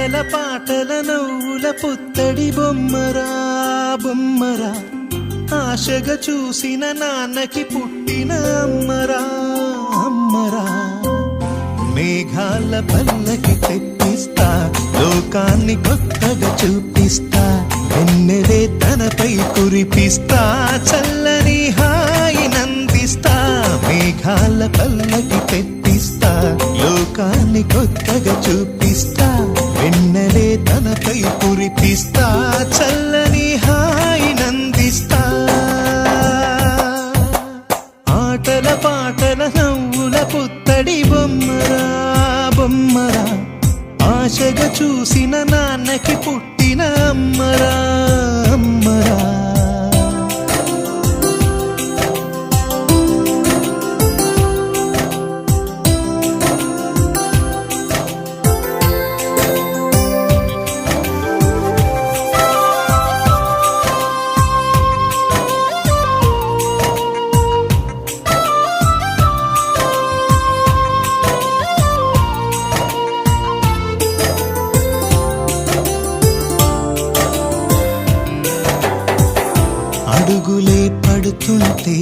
ఆటల పాటల నవ్వుల పుత్తడి బొమ్మరా బొమ్మరా, ఆశగా చూసిన నాన్నకి పుట్టిన అమ్మరా అమ్మరా. మేఘాల పల్లకి తెప్పిస్తా, లోకాన్ని కొత్తగా చూపిస్తా, వెన్నెలే తనపై కురిపిస్తా, చల్లని హాయి నందిస్తా. మేఘాల పల్లకి తెప్పిస్తా, లోకాన్ని కొత్తగా చూపిస్తా, వెన్నెలే తనపై కురిపిస్తా, చల్లని హాయి నందిస్తా. ఆటల పాటల నవ్వుల పుత్తడి బొమ్మరా బొమ్మరా, ఆశగా చూసిన నాన్నకి పుట్టిన అమ్మరా అమ్మరా. అడుగులే పడుతుంటే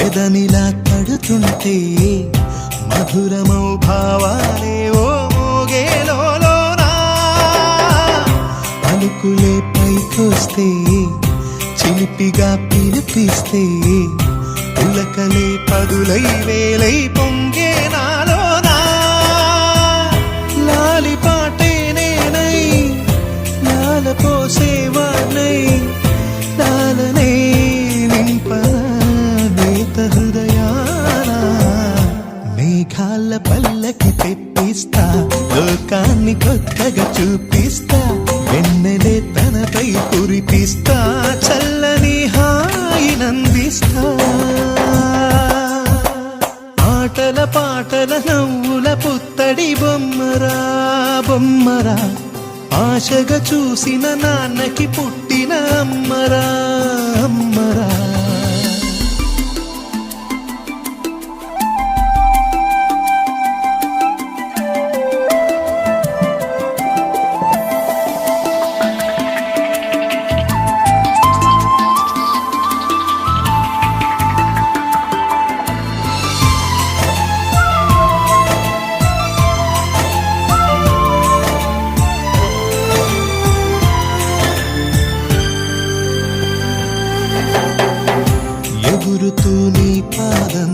ఎదనిలా తడుతుంటే, మధురమౌ భావాలే ఓ మోగేలోనా. పలుకులే పైకొస్తే చిలిపిగా పిలిపిస్తే, పులకలే పదులై వేలై పొంగే నాలోనా. లాలి పాటే నేనై లాల పోసేవాణ్ణై, లాలనే నింపనేత హృదయానా. మేఘాల పల్లకి తెప్పిస్తా, లోకాన్ని కొత్తగా చూపిస్తా, వెన్నెలే తనపై కురిపిస్తా, చల్లని హాయి నందిస్తా. ఆటల పాటల నవ్వుల పుత్తడి బొమ్మరా బొమ్మరా, ఆశగా చూసిన నాన్నకి పుట్టిన అమ్మరా అమ్మరా. ఎగురుతూ నీ పాదం,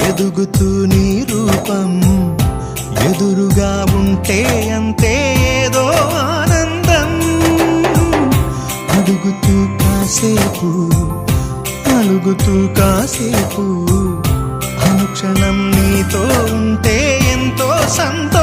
ఎదుగుతూ నీ రూపం, ఎదురుగా ఉంటే అంతే ఏదో ఆనందం. అడుగుతూ కాసేపు, అలుగుతూ కాసేపు, అనుక్షణం నీతో ఉంటే ఎంతో సంతోషం.